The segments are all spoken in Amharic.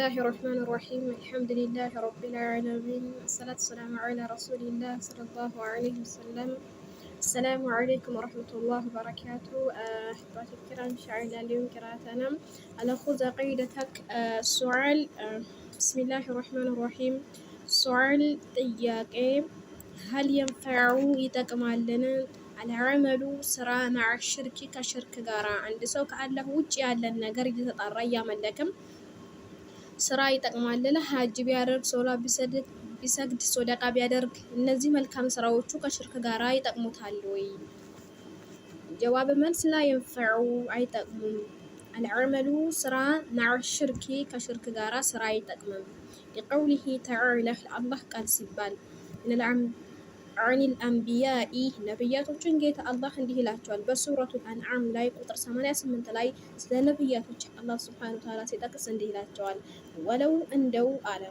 الله الرحمن الرحيم الحمد لله رب العالمين الصلاة والسلام على رسول الله صلى الله عليه وسلم. السلام عليكم ورحمة الله وبركاته. أحبتي الكرام شعرنا اليوم قراءتنا على خذ قيدتك. السؤال بسم الله الرحمن الرحيم. السؤال ጥያቄ هل ينفع يጠቅማልን العمل ስራ مع الشرك ከሽርክ ጋራ አንድ ሰው ከአላህ ውጭ ያለን ነገር እየተጣራ እያመለከም ስራ ይጠቅማል። ሀጅ ቢያደርግ ሶላት ቢሰግድ ሶደቃ ቢያደርግ እነዚህ መልካም ስራዎቹ ከሽርክ ጋራ ይጠቅሙታል ወይ? ጀዋብ መልስ ላ የንፈዑ አይጠቅሙም። አልዐመሉ ስራ መዐ ሽርኪ ከሽርክ ጋራ ስራ አይጠቅምም። ሊቀውሊሂ ተዓላ አላህ ቃል ሲባል አኒል አንቢያኢ ነብያቶችን ጌታ አላህ እንዲህ ይላቸዋል በሱረቱል አንዓም ላይ ቁጥር 88 ላይ ስለ ነብያቶች አላህ ሱብሓነሁ ወተዓላ ሲጠቅስ እንዲህ ይላቸዋል ወለው እንደው አለ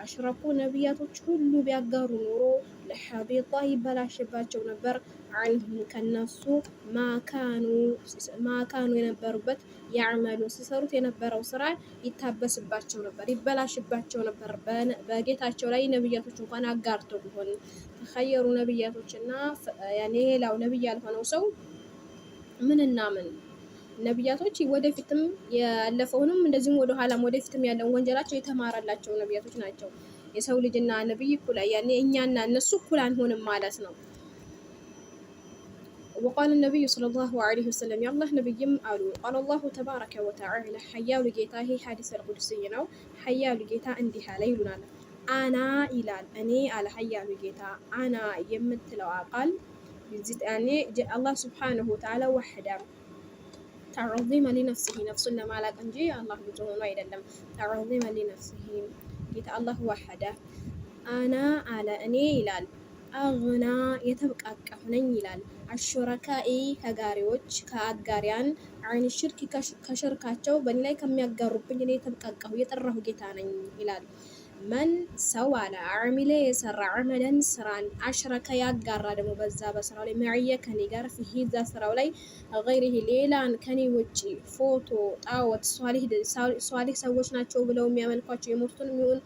አሽረኩ ነብያቶች ሁሉ ቢያጋሩ ኖሮ ለሐቢጣ ይበላሽባቸው ነበር አንሁም ከነሱ ማካኑ የነበሩበት ያዕመሉ ሲሰሩት የነበረው ስራ ይታበስባቸው ነበር ይበላሽባቸው ነበር። በጌታቸው ላይ ነብያቶች እንኳን አጋርተው ቢሆን ተኸየሩ ነብያቶችና ያኔ ሌላው ነብይ ያልሆነው ሰው ምንና ምን ነብያቶች ወደፊትም ያለፈውንም እንደዚህም ወደ ኋላም ወደፊትም ያለውን ወንጀላቸው የተማረላቸው ነብያቶች ናቸው። የሰው ልጅና ነብይ እኩል ያኔ እኛና እነሱ እኩል አንሆንም ማለት ነው። وقال النبي صلى الله عليه وسلم يا الله نبيم قالوا قال الله تبارك وتعالى حياو لجيتا هي حديث القدسي ነው حياو لجيتا እንዲህ አለ ይሉናል አና ይላል እኔ አለ حياو لجيታ አና የምትለው ቃል ያኔ አላህ Subhanahu Wa Ta'ala ወህዳ تعظيما لنفسه ነፍሱን ለማላቅ እንጂ አላህ ብዙ ሆኖ አይደለም። تعظيما لنفسه ጌታ አላህ ወህዳ አና አለ እኔ ይላል አግና የተብቃቃሁ ነኝ ይላል አሹረካኢ ከጋሪዎች ከአጋሪያን አይን ሽርክ ከሽርካቸው በእኔ ላይ ከሚያጋሩብኝ እኔ የተብቃቃሁ የጠራሁ ጌታ ነኝ ይላል። መን ሰው አለ አሚለ የሰራ አመለን ስራን አሽረከ ያጋራ ደግሞ በዛ በስራው ላይ ማዕየ ከኔ ጋር ፊሂ ዛ ስራው ላይ ገይሪሂ ሌላን ከኔ ውጪ ፎቶ ጣዖት ሷሊህ ሰዎች ናቸው ብለው የሚያመልኳቸው የሞቱን የሚሆን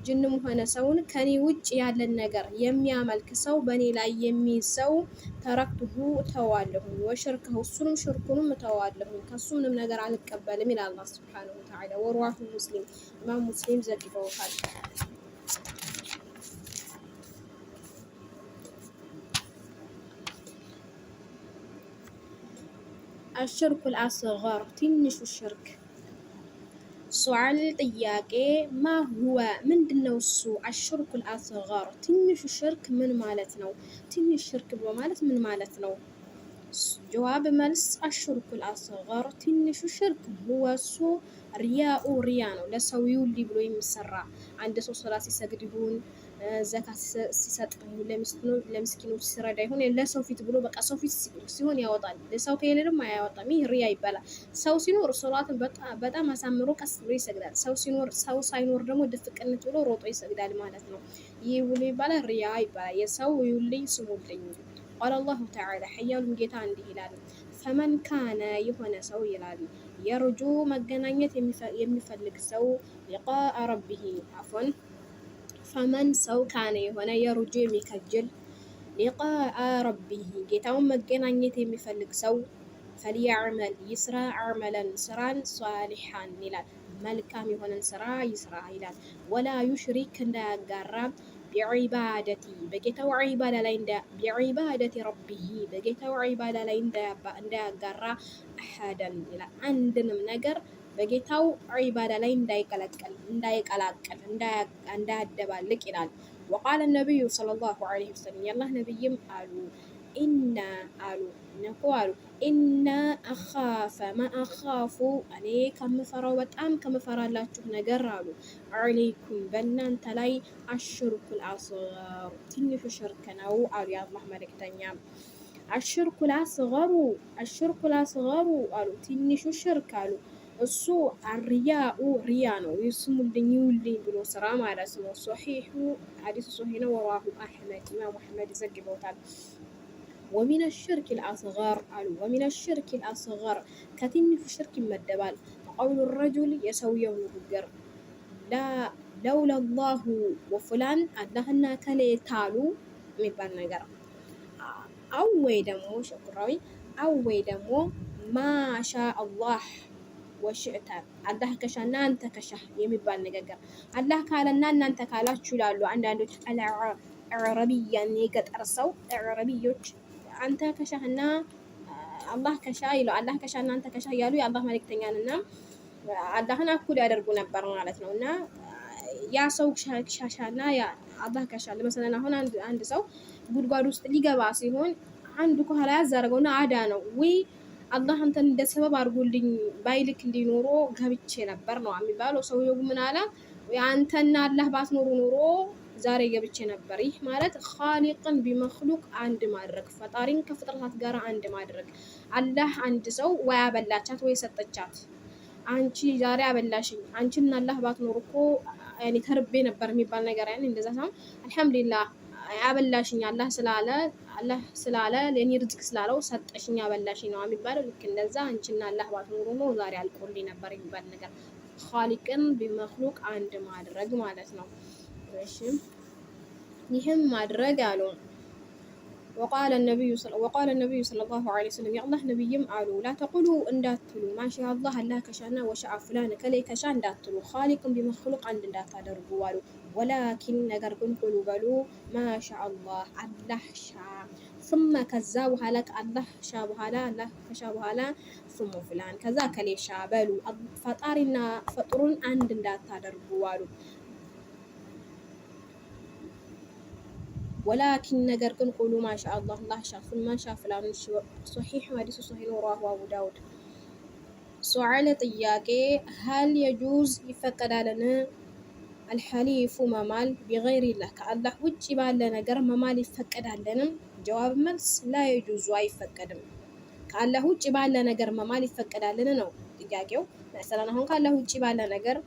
ጅንም ሆነ ሰውን ከኔ ውጭ ያለን ነገር የሚያመልክ ሰው በኔ ላይ የሚሰው ተረክቱሁ ተዋለሁ ወሽርከሁ እሱንም ሽርኩንም ተዋለሁ ከሱ ምንም ነገር አልቀበልም ይላል አላህ Subhanahu Wa Ta'ala ወራሁ ሙስሊም ኢማም ሙስሊም ዘግበውታል። الشرك الأصغر ትንሹ ሽርክ ሱዓል ጥያቄ ማ ሁወ ምንድነው እሱ አሽርኩ አልአስገር ትንሹ ሽርክ ምን ማለት ነው? ትንሽ ሽርክ ብሎ ማለት ምን ማለት ነው? ጀዋብ መልስ አሽርኩ አልአስገር ትንሹ ሽርክ ሁወ እሱ ሪያኡ ሪያ ነው ለሰው ይውል ብሎ የሚሰራ አንድ ሰው ሶላት ሲሰግድ ይሁን ዘካት ሲሰጥ ይሁን ለምስኪኖች ሲረዳ ይሁን ለሰው ፊት ብሎ በቃ ሰው ፊት ሲሆን ያወጣል ለሰው ከሌለም አያወጣም። ይህ ሪያ ይባላል። ሰው ሲኖር ሶላትን በጣም አሳምሮ ቀስ ብሎ ይሰግዳል። ሰው ሳይኖር ደግሞ ድፍቅነት ብሎ ሮጦ ይሰግዳል ማለት ነው። ይህ ብሎ ይባላል ሪያ ይባላል። የሰው ይውልኝ ስሙልኝ قال الله تعالى حيال ጌታ እንዲህ ይላል ፈመን ካነ የሆነ ሰው ይላል የርጁ መገናኘት የሚፈልግ ሰው ሊቃአ ረቢሂ አፎን ፈመን ሰው ካነ የሆነ የርጁ የሚከጅል ሊቃአ ረቢሂ ጌታውን መገናኘት የሚፈልግ ሰው ፈልያዕመል ይስራ አዕመለን ስራን ሷሊሐን ይላል መልካም የሆነን ስራ ይስራ ይላል። ወላ ዩሽሪክ እንዳያጋራ ቢዒባደቲ በጌታው ዒባዳ ላይ ቢዒባደቲ ረቢሂ በጌታው ዒባዳ ላይ እንዳያጋራ አሐደን ይላል አንድንም ነገር በጌታው ዒባዳ ላይ እንዳይቀላቀል እንዳያደባልቅ ይላል። ወቃለ ነብዩ ሰለላሁ ዐለይሂ ወሰለም የአላህ ነብይም አሉ ኢና አሉ ነኮ አሉ ኢና አኻፈ ማአኻፉ እኔ ከምፈራው በጣም ከምፈራላችሁ ነገር አሉ አለይኩም በእናንተ ላይ አሽርኩል አስገር ትንሹ ሽርክ ነው አሉ የአላህ መልእክተኛ። አሽርኩል አስገሩ አሉ ትንሹ ሽርክ አሉ እሱ አርያኡ ሪያ ነው ይስሙልኝ ይውልኝ ብሎ ስራ ማለት ነው። ሶሒሑ ሐዲሱ ሶሒህ ነው። ወራሁ አሕመድ ኢማም አሕመድ ዘግበውታል። ومن الشرك الأصغر ومن الشرك الأصغر كتنف الشرك مدبال قول الرجل يسويه نقر ለውላ አላሁ ወፉላን አላህና ከሌ ታሉ የሚባል ነገር አው ወይ ደግሞ ሸኩራዊ አው ወይ ደግሞ ማሻ አላህ ወሽዕተ አላህ ከሻና አንተ ከሻህ የሚባል ንግግር አላህ ካለና እናንተ ካላችሁ ይላሉ አንዳንዶች አረቢያን የገጠር ሰው አረቢዮች አንተ ከሻህና አላህ ከሻ ይለው አላህ ከሻና አንተ ከሻ እያሉ የአላህ መልእክተኛንና አላህን እኩል ያደርጉ ነበር ማለት ነው። እና ያ ሰው ሻሻና ያ አላህ ከሻ ለምሳሌ አሁን አንድ ሰው ጉድጓድ ውስጥ ሊገባ ሲሆን አንዱ ከኋላ ያዛረገውና አዳ ነው ወይ አላህ አንተን እንደ ሰበብ አድርጎልኝ ባይልክ ሊኖሮ ገብቼ ነበር ነው የሚባለው። ሰውየው ምን አለ? አንተና አላህ ባትኖሩ ኖሮ ዛሬ ገብቼ ነበር። ይህ ማለት ኻሊቅን ቢመክሉቅ አንድ ማድረግ፣ ፈጣሪን ከፍጥረታት ጋር አንድ ማድረግ። አላህ አንድ ሰው ወይ አበላቻት ወይ ሰጠቻት። አንቺ ዛሬ አበላሽኝ፣ አንቺና አላህ ባትኖር እኮ ያኔ ተርቤ ነበር የሚባል ነገር ያኔ እንደዛ ሳይሆን አልሐምዱሊላህ አበላሽኝ አላህ ስላለ ለኔ ርዝቅ ስላለው ሰጠሽኝ አበላሽኝ ነው የሚባለው። ልክ እንደዛ አንቺና አላህ ባትኖሩ ነው ዛሬ አልቆልኝ ነበር የሚባል ነገር ኻሊቅን ቢመክሉቅ አንድ ማድረግ ማለት ነው። እሺ ይህም ማድረግ አሉ وقال النبي صلى الله عليه وسلم يا الله نبيም አሉ لا تقولوا እንዳትሉ ማሻ አላህ አላህ ከሻና ወሻአ ፍላን ከላይ ከሻ እንዳትሉ ኻሊቅን ቢመክሉቅ አንድ እንዳታደርጉ አሉ። ወላኪን ነገር ግን ቁሉ በሉ ማሻ አላህ አላህ ሻ ثم ከዛ በኋላ ከአላህ ሻ በኋላ አላህ ከሻ በኋላ ثم ፍላን ከዛ ከላይ ሻ በሉ ፈጣሪና ፈጥሩን አንድ እንዳታደርጉ አሉ። ወላኪን ነገር ግን ቁሉ ማሻ አላህ አላህ ሻ ثم ሻ ፍላን ሶሒህ ሐዲሱ ሶሒህ ወራሁ አቡ ዳውድ። ሱዓለ ጥያቄ ሀል የጁዝ ይፈቀዳልን አልሐሊፉ መማል ቢገይሪላህ ከአላህ ውጭ ባለ ነገር መማል ይፈቀዳልን? ጀዋብ መልስ ላ የጁዙ አይፈቀድም። ከአላህ ውጭ ባለ ነገር መማል ይፈቀዳልን ነው ጥያቄው። መሰለን አሁን ከአላህ ውጭ ባለ ነገር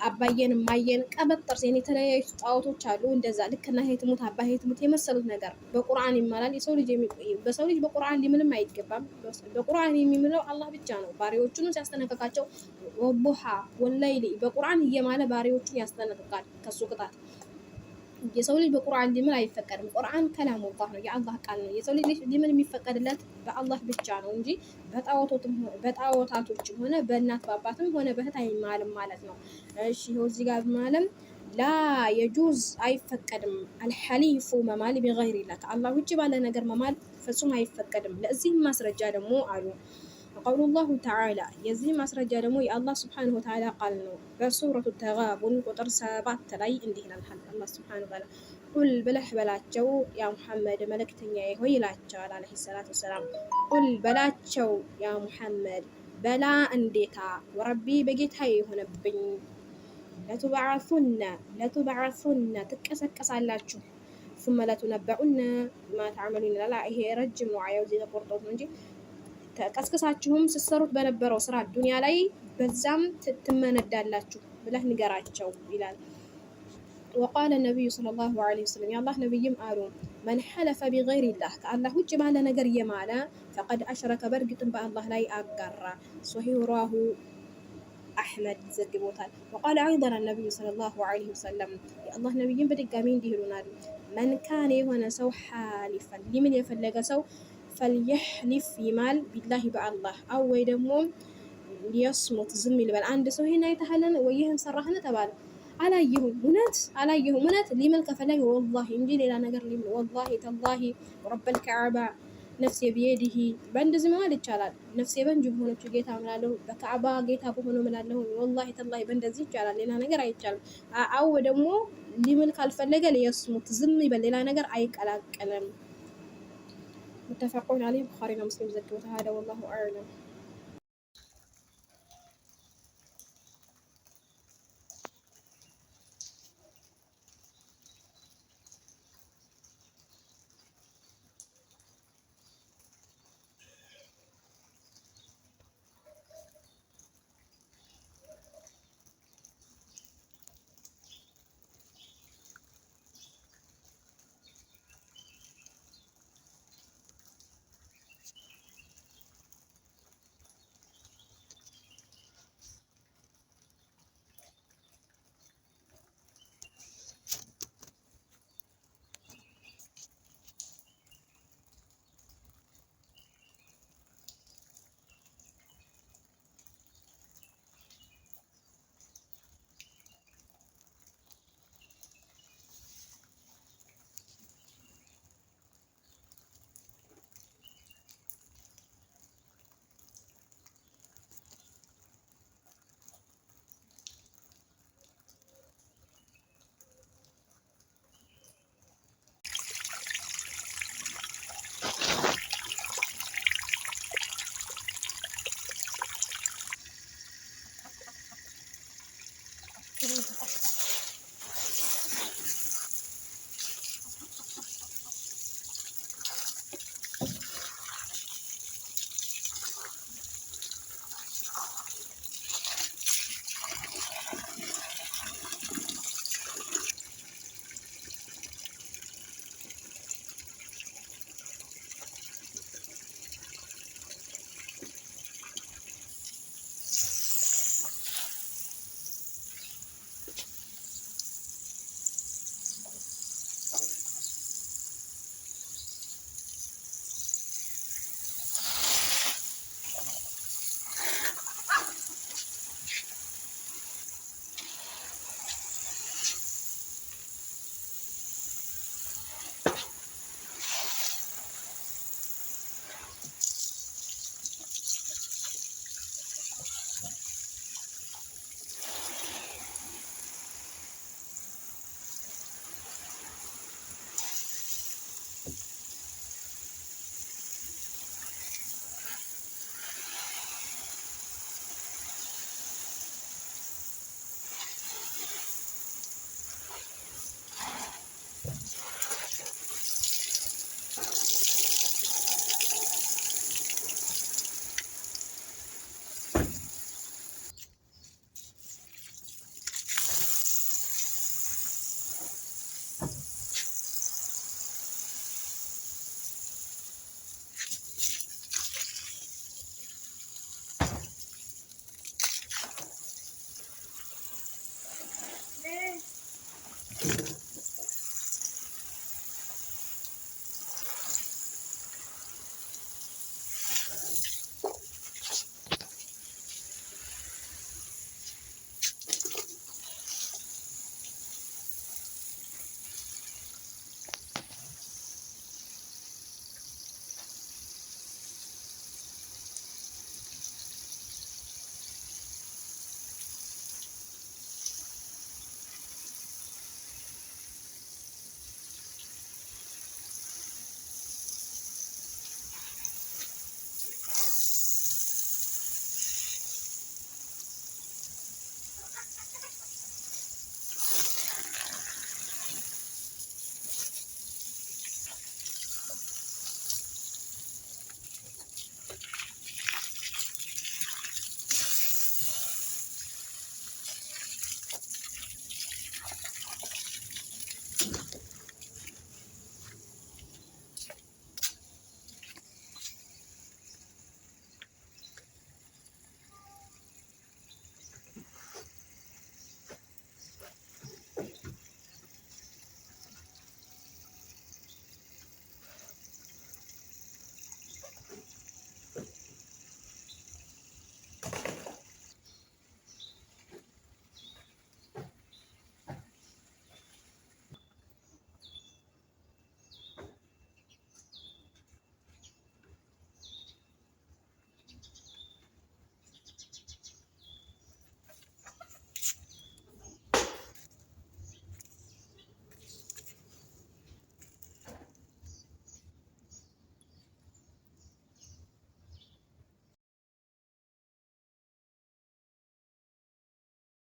አባየን ማየን ቀበጥ ጥርሴን የተለያዩ ጣዖቶች አሉ። እንደዛ ልክና ሄትሙት አባ ሄትሙት የመሰሉት ነገር በቁርአን ይማላል። የሰው ልጅ በሰው ልጅ በቁርአን ሊምንም አይገባም። በቁርአን የሚምለው አላህ ብቻ ነው። ባሪዎቹን ሲያስጠነቅቃቸው ወቡሃ ወለይሊ በቁርአን እየማለ ባሪዎቹን ያስጠነቅቃል ከሱ ቅጣት። የሰው ልጅ በቁርአን ሊምን አይፈቀድም። ቁርአን ከላሙላህ ነው፣ የአላህ ቃል ነው። የሰው ልጅ ሊምን የሚፈቀድለት በአላህ ብቻ ነው እንጂ በጣዖታቶችም ሆነ በእናት በአባትም ሆነ በእህት አይማልም ማለት ነው። እሺ ይኸው እዚህ ጋር ማለም ላ የጁዝ አይፈቀድም አልሐሊፉ መማል ቢገይሪላህ ከአላህ ውጭ ባለ ነገር መማል ፍጹም አይፈቀድም። ለዚህም ማስረጃ ደግሞ አሉ ቀውሉላሁ ተዓላ የዚህ ማስረጃ ደግሞ የአላህ ስብሓነሁ ወተዓላ ቃል ነው። በሱረቱ ተጋቡን ቁጥር 7 ላይ እንዲህ ይላል አላህ ስብሓነሁ ወተዓላ ቁል ብለህ በላቸው ያ ሙሐመድ መልእክተኛዬ ሆይ ይላቸዋል አለይሂ ሰላቱ ወሰላም። ቁል በላቸው ያ ሙሐመድ በላ እንዴታ ወረቢ በጌታዬ የሆነብኝ ለቱበዓሱነ ትቀሰቀሳላችሁ ثم ለቱነበዑነ ማ ተዕመሉን ይላል። ይሄ ረጅም ነው አያው እዚህ ተቆርጦት ነው እንጂ ተቀስቅሳችሁም ስትሰሩት በነበረው ስራ ዱንያ ላይ በዛም ትመነዳላችሁ ብለህ ንገራቸው ይላል። ወቃለ ነቢዩ ሰለላሁ ዐለይሂ ወሰለም የአላህ ነቢይም አሉ መን ሐለፈ ቢገይሪላህ ከአላህ ውጭ ባለ ነገር የማለ ፈቀድ አሽረከ በእርግጥም በአላህ ላይ አጋራ። ሶሒህ ራሁ አሕመድ ዘግቦታል። ወቃለ አይደን ነቢዩ ሰለላሁ ዐለይሂ ወሰለም የአላህ ነቢይም በድጋሚ እንዲህ ይሉናል መን ካነ የሆነ ሰው ሐሊፈን ሊምን የፈለገ ሰው ፈልየሕሊፍ ይማል ቢላሂ በአላህ አው ወይ ደግሞ ሊየስሙት ዝም ይልበል። አንድ ሰው ይሄን አይተሃልን ወይ ይሄን ሰራህን ተባለ አላየሁም እውነት ሊምል ከፈለገ ወላሂ እንጂ ሌላ ነገር ሊምል ወላሂ ተላሂ ረበል ከዕባ ነፍሴ ቢየዲሂ በእንደዚህ ማለት ይቻላል። ነፍሴ በእንጂ በሆነችው ጌታ እምላለሁ፣ በካዕባ ጌታ በሆነው እምላለሁ። ወላሂ ተላሂ በእንደዚህ ይቻላል። ሌላ ነገር አይቻልም። አው ደግሞ ሊምል ካልፈለገ ሊየስሙት ዝም ይበል፣ ሌላ ነገር አይቀላቀልም። متفقون عليه البخاري ومسلم زكوة هذا والله أعلم.